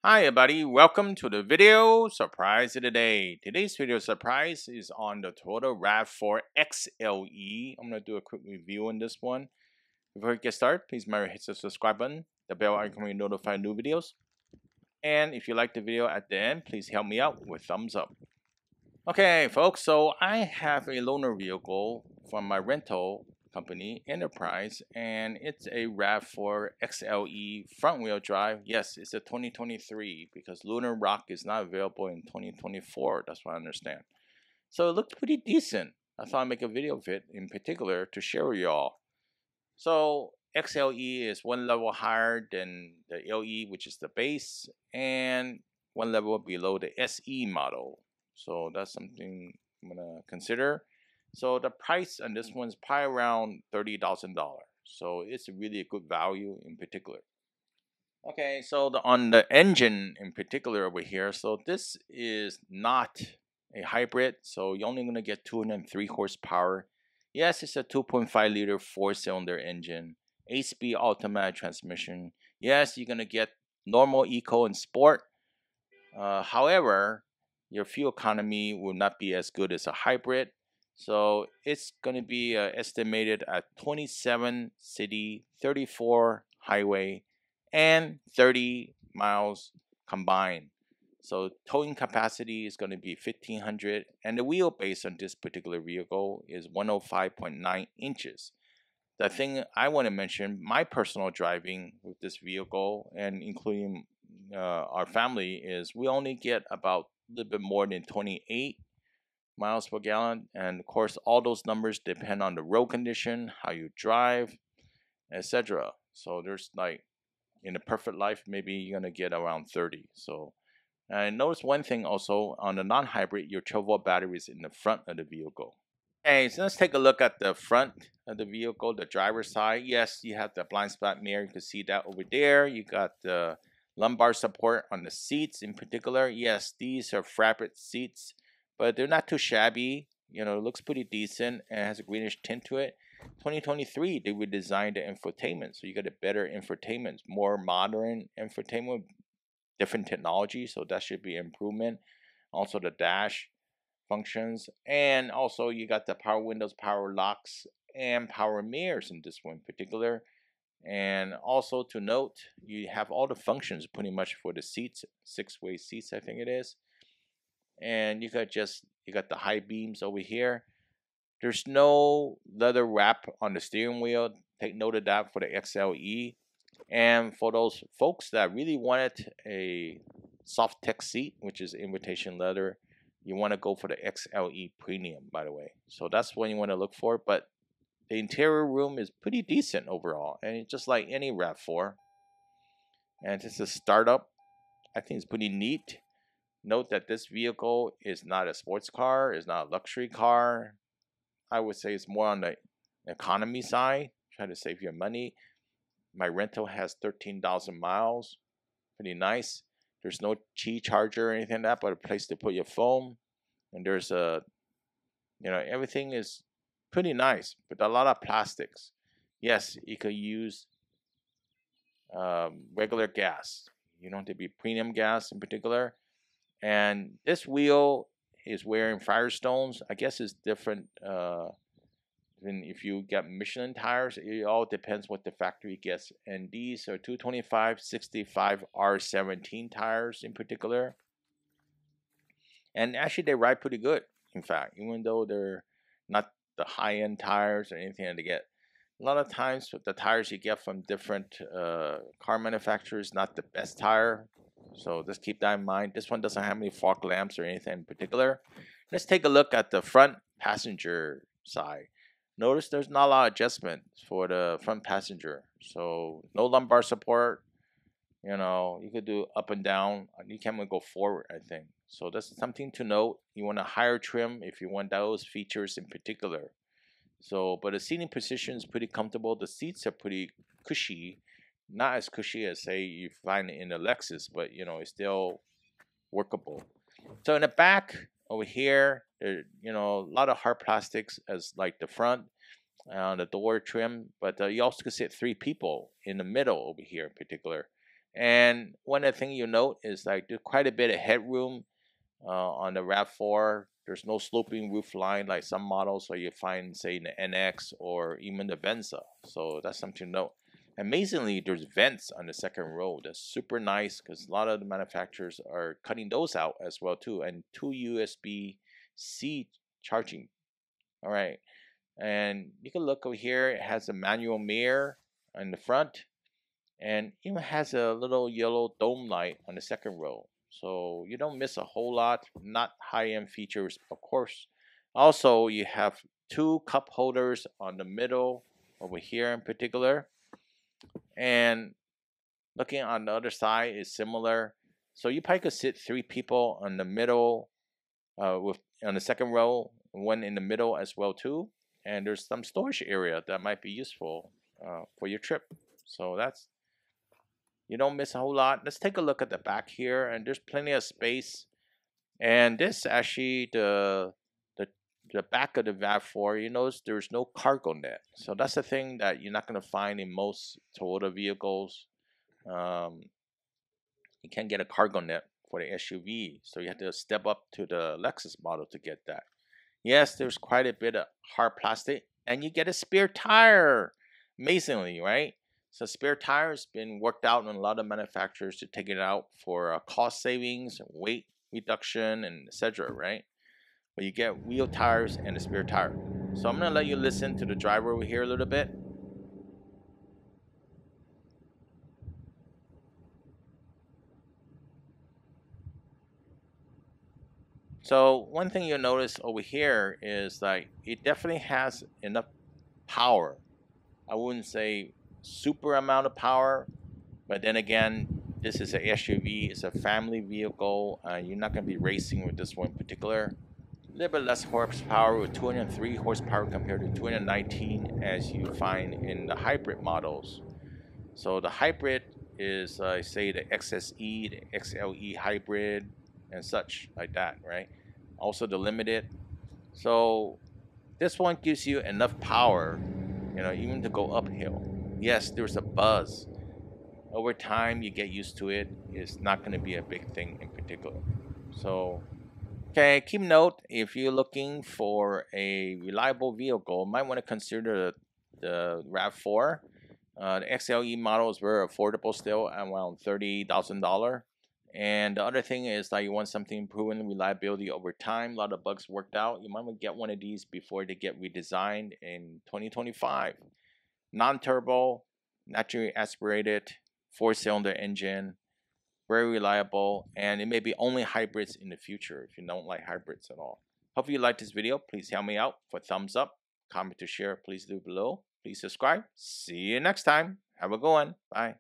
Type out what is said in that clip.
Hi everybody, welcome to the video surprise of the day. Today's video surprise is on the Toyota RAV4 XLE. I'm going to do a quick review on this one. Before we get started, please remember to hit the subscribe button, the bell icon to notify new videos. And if you like the video at the end, please help me out with thumbs up. Okay folks, so I have a loaner vehicle from my rental company Enterprise, and it's a RAV4 XLE front wheel drive. Yes, it's a 2023 because Lunar Rock is not available in 2024. That's what I understand. So it looked pretty decent. I thought I'd make a video of it in particular to share with y'all. So XLE is one level higher than the LE, which is the base, and one level below the SE model. So that's something I'm gonna consider. So the price on this one's probably around $30,000. So it's really a good value in particular. Okay, so on the engine in particular over here, so this is not a hybrid, so you're only gonna get 203 horsepower. Yes, it's a 2.5 liter 4-cylinder engine, 8-speed automatic transmission. Yes, you're gonna get normal, eco, and sport. However, your fuel economy will not be as good as a hybrid. So it's going to be estimated at 27 city, 34 highway, and 30 miles combined. So towing capacity is going to be 1500, and the wheelbase on this particular vehicle is 105.9 inches. The thing I want to mention, my personal driving with this vehicle, and including our family, is we only get about a little bit more than 28 miles per gallon. And of course, all those numbers depend on the road condition, how you drive, etc. So there's like, in a perfect life, maybe you're gonna get around 30. So, and notice one thing also on the non-hybrid, your 12-volt battery is in the front of the vehicle. Okay, so let's take a look at the front of the vehicle, the driver's side. Yes, you have the blind spot mirror. You can see that over there. You got the lumbar support on the seats in particular. Yes, these are fabric seats, but they're not too shabby. You know, it looks pretty decent and has a greenish tint to it. 2023, they redesigned the infotainment, so you got a better infotainment, more modern infotainment, different technology, so that should be improvement. Also, the dash functions, and also you got the power windows, power locks, and power mirrors in this one in particular. And also to note, you have all the functions pretty much for the seats, 6-way seats I think it is. And you got the high beams over here. There's no leather wrap on the steering wheel. Take note of that for the XLE. And for those folks that really wanted a Softex seat, which is invitation leather, you want to go for the XLE Premium, by the way. So that's what you want to look for. But the interior room is pretty decent overall, and it's just like any RAV4. And it's a startup. I think it's pretty neat. Note that this vehicle is not a sports car, it's not a luxury car. I would say it's more on the economy side. Try to save your money. My rental has 13,000 miles. Pretty nice. There's no Qi charger or anything like that, but a place to put your phone. And there's a, everything is pretty nice, but a lot of plastics. Yes, you could use regular gas. You don't have to be premium gas in particular. And this wheel is wearing Firestones. I guess it's different than if you get Michelin tires. It all depends what the factory gets. And these are 225 65 R17 tires in particular. And actually they ride pretty good, in fact, even though they're not the high-end tires or anything that they get. A lot of times the tires you get from different car manufacturers, not the best tire. So just keep that in mind. This one doesn't have any fog lamps or anything in particular. Let's take a look at the front passenger side. Notice there's not a lot of adjustment for the front passenger. So no lumbar support. You could do up and down. You can't go forward, I think. So that's something to note. You want a higher trim if you want those features in particular. So, but the seating position is pretty comfortable. The seats are pretty cushy. Not as cushy as, say, you find in a Lexus, but, it's still workable. So in the back over here, there, a lot of hard plastics as like the front, the door trim. But you also could sit 3 people in the middle over here in particular. And one of the things you note is like there's quite a bit of headroom on the RAV4. There's no sloping roof line like some models where you find, say, in the NX or even the Venza. So that's something to note. Amazingly, there's vents on the second row. That's super nice because a lot of the manufacturers are cutting those out as well too. And 2 USB-C charging. All right. And you can look over here. It has a manual mirror in the front. And even has a little yellow dome light on the second row. So you don't miss a whole lot. Not high-end features, of course. Also, you have 2 cup holders on the middle over here in particular. And looking on the other side is similar. So you probably could sit 3 people on the middle, on the second row, 1 in the middle as well too. And there's some storage area that might be useful for your trip. So you don't miss a whole lot. Let's take a look at the back here, and there's plenty of space. And this actually the back of the RAV4. You notice there's no cargo net, so that's the thing that you're not going to find in most Toyota vehicles. You can't get a cargo net for the SUV, so you have to step up to the Lexus model to get that. Yes, there's quite a bit of hard plastic, and you get a spare tire. Amazingly, right? So spare tire has been worked out in a lot of manufacturers to take it out for cost savings, weight reduction, and etc. Right? But you get wheel tires and a spare tire. So I'm gonna let you listen to the driver over here a little bit. So one thing you'll notice over here is like it definitely has enough power. I wouldn't say super amount of power, but then again, this is a SUV, it's a family vehicle. You're not going to be racing with this one in particular. A little bit less horsepower with 203 horsepower compared to 219 as you find in the hybrid models. So the hybrid is, say, the XSE, the XLE hybrid, and such like that, right? Also the limited. So this one gives you enough power, even to go uphill. Yes, there's a buzz. Over time, you get used to it. It's not going to be a big thing in particular. So, okay, keep note if you're looking for a reliable vehicle, might want to consider the RAV4. The XLE model is very affordable still, at around $30,000. And the other thing is that you want something proven reliability over time. A lot of bugs worked out. You might want to get one of these before they get redesigned in 2025. Non-turbo, naturally aspirated, 4-cylinder engine, very reliable, and it may be only hybrids in the future if you don't like hybrids at all. Hope you liked this video. Please help me out for thumbs up, comment to share. Please do below. Please subscribe. See you next time. Have a good one. Bye.